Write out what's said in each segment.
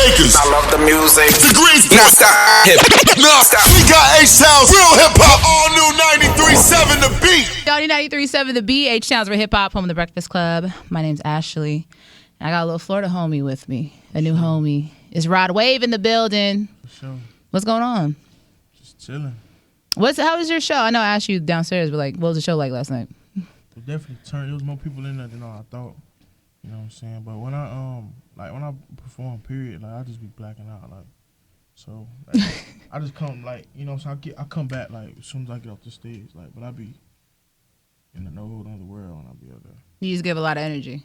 Lakers. I love the music. To Greensboro. Now stop. No, we got H-Town's real hip-hop. All new 93.7 The Beat. Y'all 93.7 The Beat. H-Town's for hip-hop, home of the Breakfast Club. My name's Ashley. And I got a little Florida homie with me. A new homie. It's Rod Wave in the building. For sure. What's going on? Just chilling. How was your show? I know I asked you downstairs, but like, what was the show like last night? It definitely turned. There was more people in there than I thought. You know what I'm saying? But when I perform, period, like I just be blacking out, like. So like, I just come like, you know, so I come back like as soon as I get off the stage, like, but I be in another world when I be out there. You just give a lot of energy.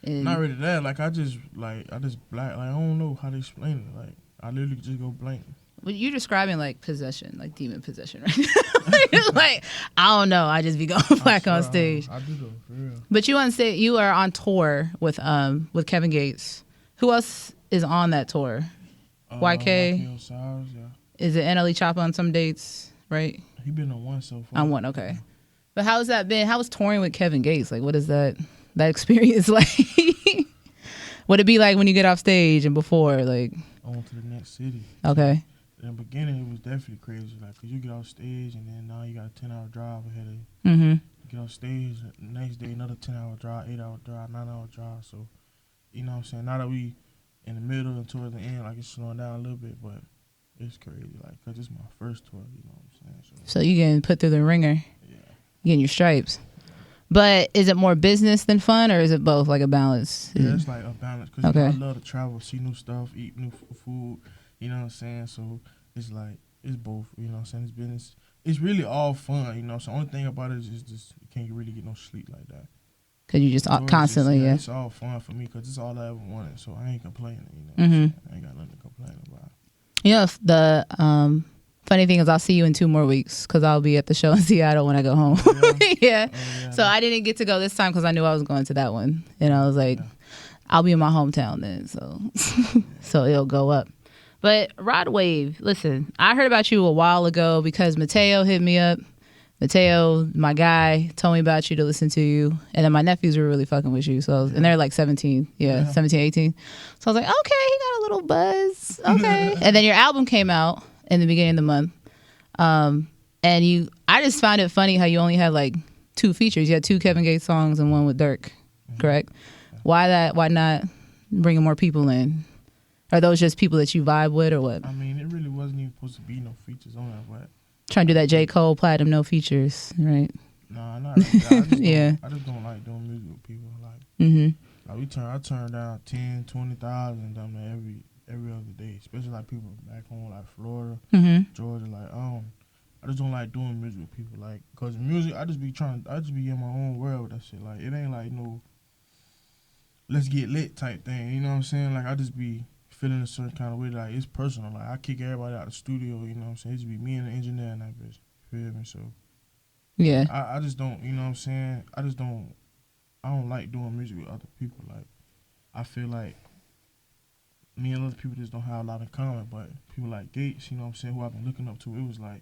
Not really that. Like I just black. Like I don't know how to explain it. Like I literally just go blank. Well, you're describing like possession, like demon possession, right? Like I don't know. I just be going black on stage. I do though, for real. But you are on tour with Kevin Gates. Who else is on that tour? YK. Osiris, yeah. Is it NLE Choppa on some dates, right? He been on one so far. On one, okay. But how has that been? How was touring with Kevin Gates? Like, what is that experience like? What it be like when you get off stage and before, like? On to the next city. Okay. In the beginning, it was definitely crazy, like, cause you get off stage and then now you got a 10-hour drive ahead of you. Mm-hmm. You get off stage, the next day another 10-hour drive, 8-hour drive, 9-hour drive. So, you know what I'm saying? Now that we in the middle and towards the end, like it's slowing down a little bit, but it's crazy, like, cause it's my first tour, you know what I'm saying? So you getting put through the ringer, yeah, getting your stripes. But is it more business than fun, or is it both, like a balance? Yeah, it's like a balance, cause okay. you know, I love to travel, see new stuff, eat new food, you know what I'm saying? So it's like, it's both, you know what I'm saying? It's business. It's really all fun, you know? So the only thing about it is just you can't really get no sleep like that. Because you just constantly, yeah. It's all fun for me because it's all I ever wanted, so I ain't complaining, you know? Mm-hmm. I ain't got nothing to complain about. You know, the funny thing is I'll see you in 2 more weeks because I'll be at the show in Seattle when I go home. Yeah. Yeah. So I didn't get to go this time because I knew I was going to that one. And I was like, I'll be in my hometown then, so it'll go up. But Rod Wave, listen, I heard about you a while ago because Mateo hit me up. Mateo, my guy, told me about you to listen to you. And then my nephews were really fucking with you. And they're like 17. Yeah, 17, 18. So I was like, okay, he got a little buzz. Okay. And then your album came out in the beginning of the month. And I just found it funny how you only had like 2 features. You had 2 Kevin Gates songs and 1 with Dirk, correct? Why that? Why not bringing more people in? Are those just people that you vibe with or what? I mean, it really wasn't even supposed to be no features on that, but... Trying to do that J. Cole Platinum no features, right? Nah, not really. I just don't like doing music with people. Like, like I turn down 10, 20,000 down there every other day, especially like people back home, like Florida, Georgia. Like, I just don't like doing music with people, like, cause music, I just be in my own world with that shit. Like, it ain't like no, let's get lit type thing. You know what I'm saying? Like, I just be feeling a certain kind of way, like it's personal. Like I kick everybody out of the studio, you know what I'm saying? It just be me and the engineer and that bitch. You feel me? So yeah. I just don't, you know what I'm saying? I don't like doing music with other people. Like I feel like me and other people just don't have a lot in common, but people like Gates, you know what I'm saying, who I've been looking up to, it was like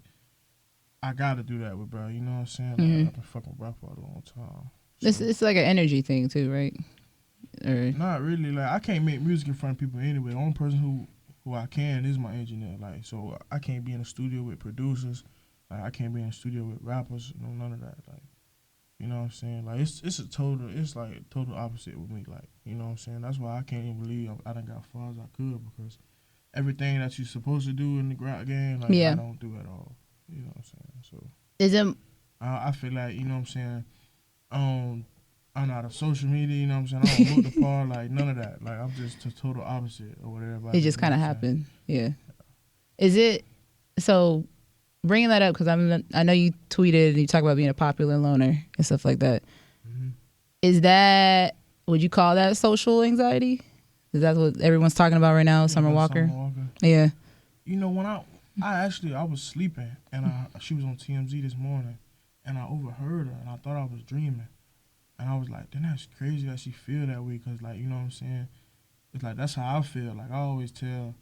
I gotta do that with bro, you know what I'm saying? Like, I've been fucking with rap for a long time. So. It's like an energy thing too, right? Or not really. Like I can't make music in front of people anyway. The only person who I can is my engineer. Like so, I can't be in the studio with producers. Like I can't be in the studio with rappers. No, none of that. Like you know what I'm saying. Like it's like total opposite with me. Like you know what I'm saying. That's why I can't even believe I done got as far as I could because everything that you're supposed to do in the game, like I don't do at all. You know what I'm saying. So is it? I feel like you know what I'm saying. I'm not on social media, you know what I'm saying? I don't look the part, like, none of that. Like, I'm just the total opposite of what everybody. It just kind of happened, yeah. Is it, so, bringing that up, because I know you tweeted and you talk about being a popular loner and stuff like that. Mm-hmm. Is that, would you call that social anxiety? Is that what everyone's talking about right now, Summer Walker? Yeah. You know, when I was sleeping, and she was on TMZ this morning, and I overheard her, and I thought I was dreaming. And I was like, then that's crazy that she feel that way, because, like, you know what I'm saying? It's like, that's how I feel. Like, I always tell,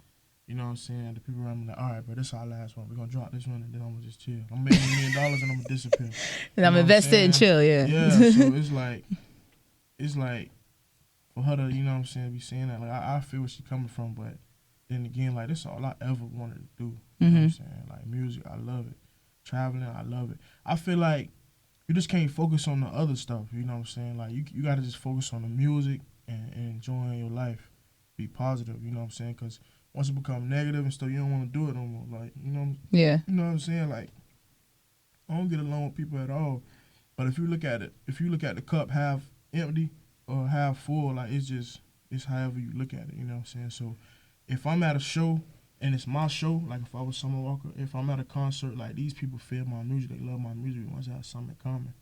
you know what I'm saying, the people around me, like, all right, bro, this is our last one. We're going to drop this one, and then I'm going to just chill. I'm making $1 million, and I'm going to disappear. And I'm invested and chill, yeah. Yeah, so it's like, for her to, you know what I'm saying, be saying that, like, I feel where she's coming from, but then again, like, this is all I ever wanted to do. You know what I'm saying? Like, music, I love it. Traveling, I love it. I feel like you just can't focus on the other stuff, you know what I'm saying? Like, you got to just focus on the music and enjoying your life. Be positive, you know what I'm saying? Because once it becomes negative and stuff, you don't want to do it no more. Like, you know what I'm saying? Like, I don't get along with people at all. But if you look at it, if you look at the cup half empty or half full, like, it's however you look at it, you know what I'm saying? So if I'm at a show and it's my show, like if I was Summer Walker, if I'm at a concert, like, these people feel my music, they love my music, we want to have something in common.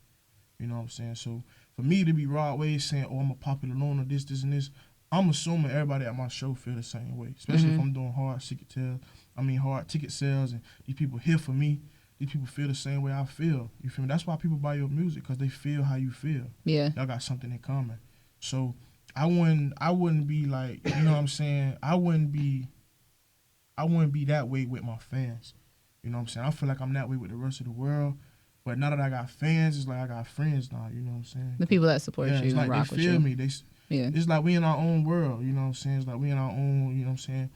You know what I'm saying? So for me to be Rod Wave saying, oh, I'm a popular loner, this, and this, I'm assuming everybody at my show feel the same way, especially if I'm doing hard ticket sales, and these people here for me. These people feel the same way I feel. You feel me? That's why people buy your music, because they feel how you feel. Yeah. Y'all got something in common. So I wouldn't be like, you know what I'm saying? I wouldn't be that way with my fans. You know what I'm saying? I feel like I'm that way with the rest of the world. But now that I got fans, it's like I got friends now, you know what I'm saying? The people that support you it's like rock they with feel you. me. It's like we in our own world, you know what I'm saying? It's like we in our own, you know what I'm saying?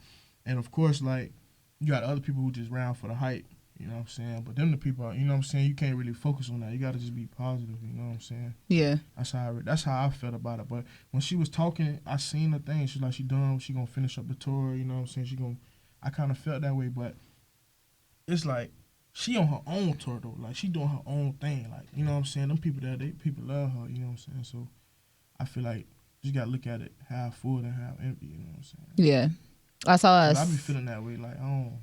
And of course, like, you got other people who just round for the hype, you know what I'm saying? But them the people, you know what I'm saying, you can't really focus on that. You got to just be positive, you know what I'm saying? Yeah. That's how I felt about it. But when she was talking, I seen the thing. She's like, she done, she going to finish up the tour, you know what I'm saying? I kind of felt that way, but it's like, she on her own tour, though. Like, she doing her own thing. Like, you know what I'm saying? Them people people love her, you know what I'm saying? So I feel like you got to look at it half full and half empty, you know what I'm saying? Yeah. I saw us. I be feeling that way. Like, I don't.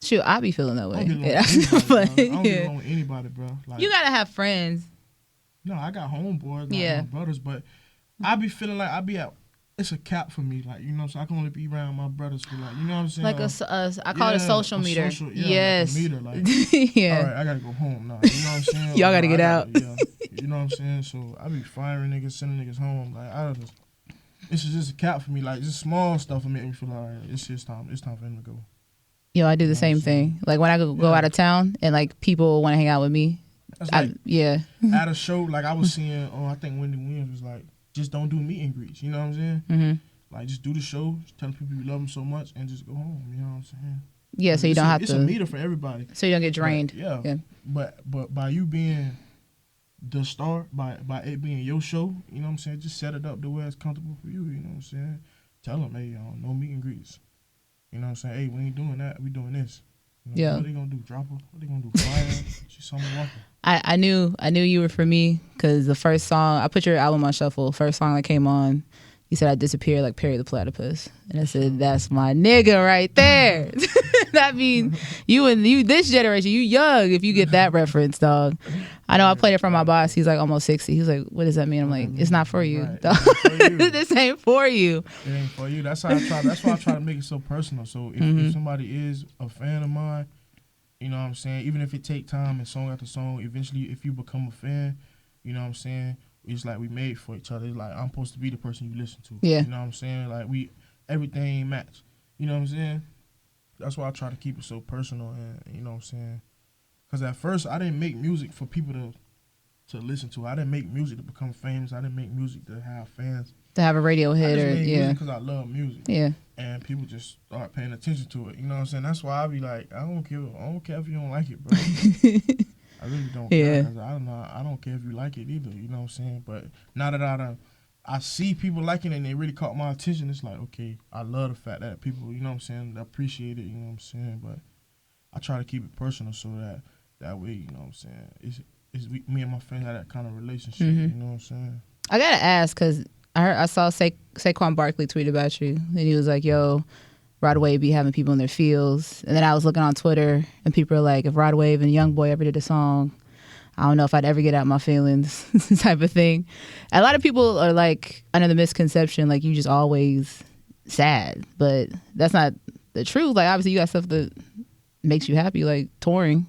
Shoot, I be feeling that way. I don't get along with anybody, bro. Like, you got to have friends. No, I got homeboys, my brothers, but I be feeling like I be at, it's a cap for me, like, you know, so I can only be around my brothers for, like, you know what I'm saying? Like I call it a social meter. Yes. Like a meter, like, yeah. All right, I gotta go home now. You know what I'm saying? Y'all gotta get out. You know what I'm saying? So I be firing niggas, sending niggas home. Like, this is just a cap for me. Like, just small stuff will make me feel like, all right, it's time for him to go. Yo, I do the same thing. Like, when I go out of town and, like, people want to hang out with me. Like, at a show, like, I was seeing, I think Wendy Williams was like, just don't do meet and greets, you know what I'm saying? Mm-hmm. Like, just do the show, tell people you love them so much, and just go home, you know what I'm saying? Yeah, so you don't have to. It's a meter for everybody. So you don't get drained. But by you being the star, by it being your show, you know what I'm saying? Just set it up the way it's comfortable for you, you know what I'm saying? Tell them, hey, no meet and greets. You know what I'm saying? Hey, we ain't doing that, we doing this. You know, what they gonna do? Drop her? What they gonna do? Fire? She's Summer Walker. I knew you were for me, because the first song, I put your album on shuffle. First song that came on, you said I disappeared like Perry the Platypus, and I said, that's my nigga right there. That means you this generation, you young if you get that reference, dog. I know I played it for my boss. He's like almost 60. He's like, what does that mean? I'm like, it's not for you. Right. This ain't for you. It ain't for you. That's why I try to make it so personal. So if somebody is a fan of mine, you know what I'm saying, even if it take time and song after song, eventually if you become a fan, you know what I'm saying, it's like we made for each other. It's like I'm supposed to be the person you listen to. Yeah. You know what I'm saying? Like everything match. You know what I'm saying? That's why I try to keep it so personal, and you know what I'm saying? Because at first I didn't make music for people to listen to. I didn't make music to become famous. I didn't make music to have fans. To have a radio hit, I just made music because I love music. Yeah. And people just start paying attention to it. You know what I'm saying? That's why I be like, I don't care if you don't like it, bro. I really don't care. Cause I don't care if you like it either. You know what I'm saying? But now that I see people liking it and they really caught my attention, it's like, okay, I love the fact that people, you know what I'm saying, appreciate it, you know what I'm saying? But I try to keep it personal so that way, you know what I'm saying, it's me and my friend have that kind of relationship, you know what I'm saying? I gotta ask, because I saw Saquon Barkley tweet about you, and he was like, yo, Rod Wave be having people in their feels. And then I was looking on Twitter, and people are like, if Rod Wave and Youngboy ever did a song, I don't know if I'd ever get out my feelings, type of thing. A lot of people are like under the misconception, like you just always sad, but that's not the truth. Like obviously you got stuff that makes you happy, like touring,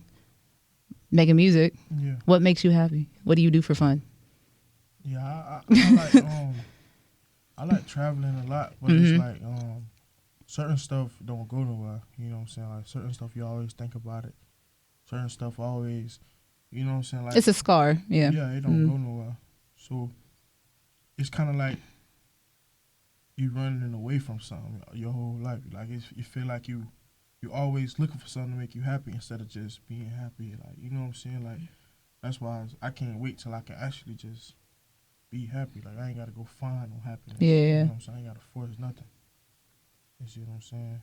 making music. Yeah. What makes you happy? What do you do for fun? Yeah, I like traveling a lot, but it's like certain stuff don't go nowhere. You know what I'm saying? Like certain stuff you always think about it. Certain stuff always. You know what I'm saying? Like, it's a scar, yeah. Yeah, it don't go nowhere. So it's kind of like you running away from something your whole life. Like you feel like you always looking for something to make you happy instead of just being happy. Like, you know what I'm saying? Like, that's why I can't wait till I can actually just be happy. Like, I ain't got to go find no happiness. Yeah. You know what I'm saying? I ain't got to force nothing. You see what I'm saying?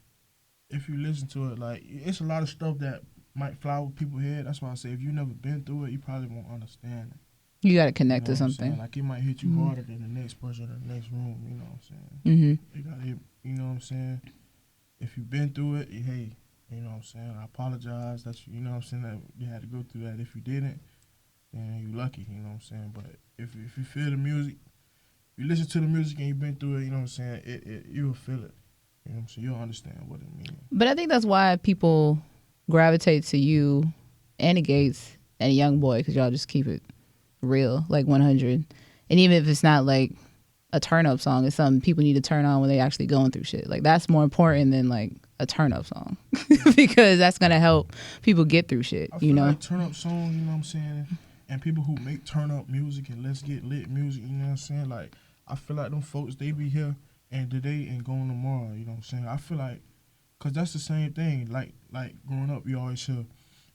If you listen to it, like, it's a lot of stuff that might fly over people's head. That's why I say if you never been through it, you probably won't understand it. You got to connect you know to something. Like, it might hit you harder than the next person in the next room. You know what I'm saying? Mm-hmm. You got to hit, you know what I'm saying? If you've been through it, hey, you know what I'm saying? I apologize that you know what I'm saying, that you had to go through that. If you didn't, then you lucky, you know what I'm saying? But if you feel the music, you listen to the music and you've been through it, you know what I'm saying, you'll feel it. You know what I'm saying? You'll understand what it means. But I think that's why people gravitate to you and the Gates and Youngboy, because y'all just keep it real, like 100. And even if it's not like a turn-up song, it's something people need to turn on when they actually going through shit. Like, that's more important than like a turn-up song because that's gonna help people get through shit. I feel like turn-up songs, you know what I'm saying, and people who make turn-up music and let's get lit music, you know what I'm saying. Like, I feel like them folks, they be here and today and going tomorrow. You know what I'm saying. I feel like, cause that's the same thing. Like growing up, you always hear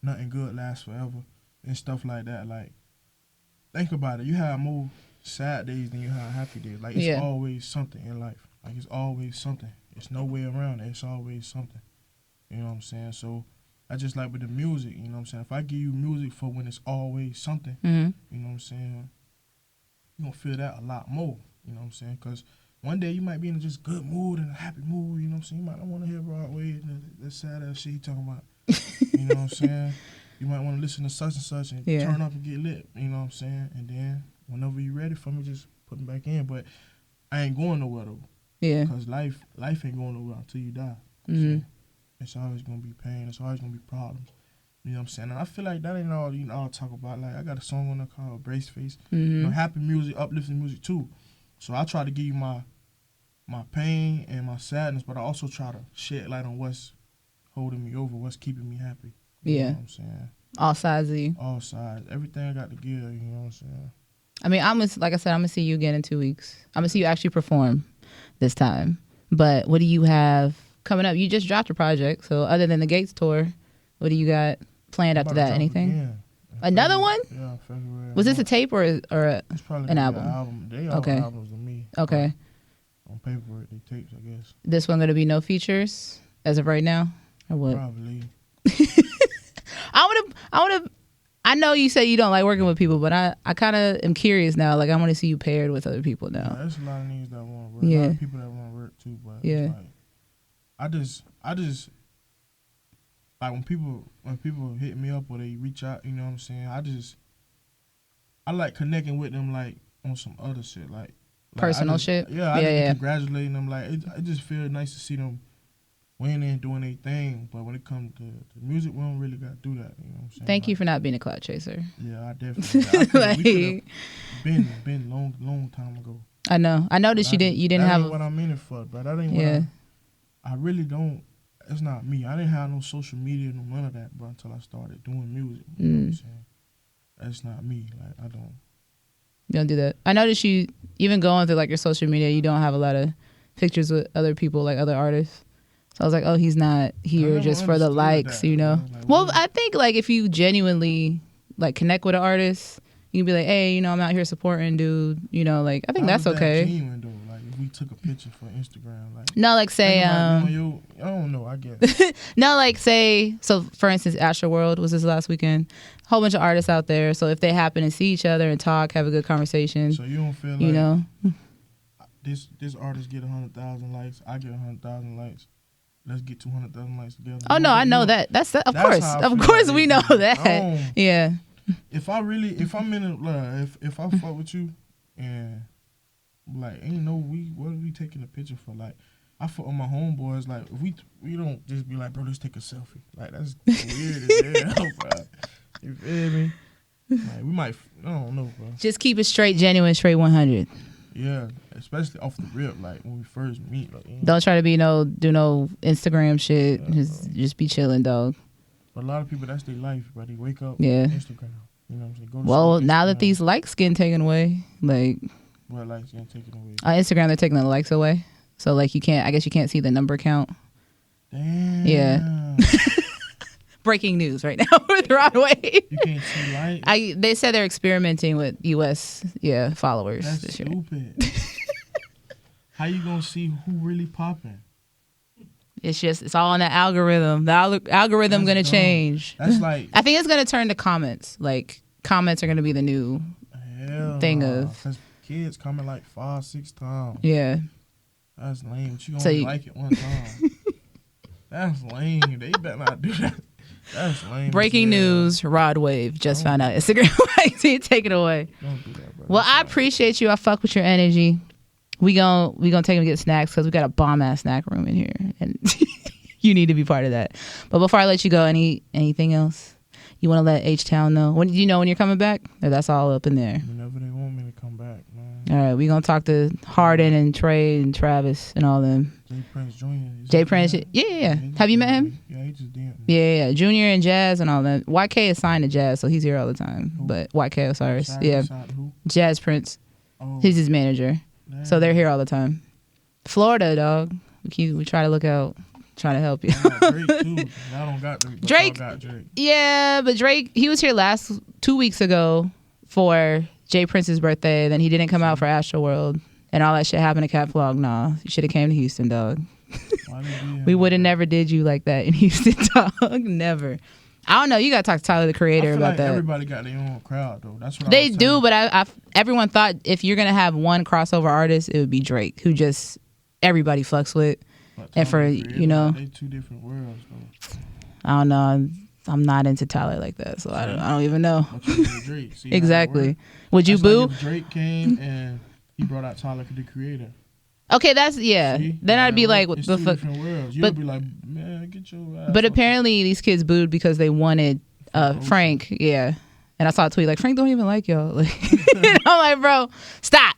nothing good lasts forever and stuff like that. Like, think about it. You have more sad days than you have happy days. Like, it's always something in life. Like, it's always something. It's no way around it. It's always something. You know what I'm saying? So I just like with the music, you know what I'm saying? If I give you music for when it's always something, you know what I'm saying, you're going to feel that a lot more, you know what I'm saying? Because one day you might be in a just good mood and a happy mood, you know what I'm saying? You might not want to hear Broadway and that sad ass shit he talking about, you know what I'm saying? You might want to listen to such and such and turn up and get lit, you know what I'm saying? And then whenever you're ready for me, just put them back in. But I ain't going nowhere, though. Yeah. Because life ain't going nowhere until you die. So it's always going to be pain. It's always going to be problems. You know what I'm saying? And I feel like that ain't all you know all talk about. Like, I got a song on there called Brace Face. You know, happy music, uplifting music, too. So I try to give you my pain and my sadness, but I also try to shed light on what's holding me over, what's keeping me happy. You know what I'm saying? All sides of you. All sides. Everything I got to give, you know what I'm saying? I mean, like I said, I'm going to see you again in 2 weeks. I'm going to see you actually perform this time. But what do you have coming up? You just dropped a project, so other than the Gates tour, what do you got planned after that? Anything? Another one? Yeah, February. Was this a tape or it's probably an album? They all albums to me. Okay. On paper, they tapes, I guess. This one going to be no features as of right now, or what? Probably. I know you say you don't like working with people, but I kind of am curious now. Like, I want to see you paired with other people now. There's a lot of niggas that want to work. A lot of people that want to work too, but it's like, I just like when people hit me up or they reach out, you know what I'm saying? I like connecting with them like on some other shit, like personal shit. Yeah, I just congratulating them. Like, it just feels nice to see them winning and doing their thing, but when it comes to music, we don't really got to do that. You know what I'm saying? Thank you for not being a clout chaser. Yeah, I definitely. We been long time ago. I know. I noticed you didn't have. That ain't what I'm in it for, but that ain't what I really don't. It's not me. I didn't have no social media, none of that, bro, until I started doing music. You know what I'm saying? That's not me. Like, I don't. You don't do that. I noticed you even going through like your social media. You don't have a lot of pictures with other people, like other artists. So I was like, oh, he's not here just for the likes, you know? Like, well, I think, like, if you genuinely, like, connect with an artist, you can be like, hey, you know, I'm out here supporting, dude. You know, like, I think that's okay. Genuine, though? Like, if we took a picture for Instagram, like... No, like, say... I don't know, I guess. No, like, say... So, for instance, Astroworld was this last weekend. A whole bunch of artists out there. So, if they happen to see each other and talk, have a good conversation... So, you don't feel like... You know? This artist get 100,000 likes, I get 100,000 likes. Let's get 200,000 likes together. Oh no, I know that. Of course, we know that. Yeah. If I'm in if I fuck with you, and like ain't no what are we taking a picture for? Like, I fuck with my homeboys. Like, if we don't just be like, bro, let's take a selfie. Like, that's weird as hell, bro. You feel me? Like, we might. I don't know, bro. Just keep it straight, genuine, straight 100. Yeah, especially off the rip, like when we first meet. Like, don't try to do no Instagram shit. Yeah, just be chilling, dog. But a lot of people, that's their life, bro. They wake up Instagram. You know what I'm saying? Well, now that these likes getting taken away, like... What likes getting taken away? On Instagram, they're taking the likes away. So like I guess you can't see the number count. Damn. Yeah. Breaking news right now with Rod Wave. You can't see light. They said they're experimenting with US followers That's this year. stupid. How you gonna see who really popping? It's all on the algorithm. The algorithm gonna change. That's like I think it's gonna turn to comments. Like comments are gonna be the new thing of. Because kids comment like 5-6 times. Yeah. That's lame. But you only like it one time. That's lame. They better not do that. That's lame. Breaking news, Rod Wave just found out Instagram. Take it away. Don't do that, bro. Well, I appreciate you. I fuck with your energy. We gonna take him to get snacks because we got a bomb ass snack room in here, and you need to be part of that. But before I let you go, anything else you want to let H-Town know? When you know when you're coming back? Or that's all up in there. Whenever they want me to come back, man. All right, we gonna talk to Harden and Trey and Travis and all them. Jay Prince Jr. Jay Prince, yeah. Have you met him? Yeah, he just did. Yeah. Junior and Jazz and all that. YK is signed to Jazz, so he's here all the time. Who? But YK Osiris, Who? Jazz Prince. Oh. He's his manager. Damn. So they're here all the time. Florida, dog. We try to look out, try to help you. Drake too. Y'all don't got Drake. Got Drake. Yeah, but Drake, he was here 2 weeks ago for Jay Prince's birthday. Then he didn't come out for Astroworld, and all that shit happened to Cat Vlog. Nah, you should have came to Houston, dog. We would have never did you like that in Houston, dog. Never. I don't know. You got to talk to Tyler, the Creator, about that. Everybody got their own crowd, though. That's what they do. But everyone thought if you're gonna have one crossover artist, it would be Drake, who just everybody fucks with. And for they two different worlds, though. I don't know. I'm not into Tyler like that, so I don't even know. Drake. See Exactly. Would you boo? Like if Drake came and he brought out Tyler, the Creator. Okay, See? Then I'd be like, what the fuck? You'd be like, man, get your ass. But apparently these kids booed because they wanted Frank. Yeah. And I saw a tweet like, Frank don't even like y'all. Like, I'm like, bro, stop.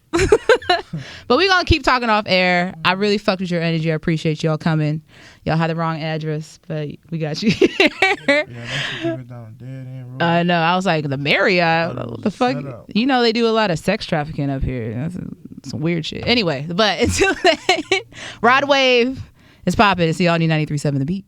But we gonna keep talking off air. I really fucked with your energy. I appreciate y'all coming. Y'all had the wrong address, but we got you here. I know. I was like, the Marriott. What the fuck? You know they do a lot of sex trafficking up here. That's some weird shit. Anyway, but until then, Rod Wave is popping. It's the all new 93.7 The Beat.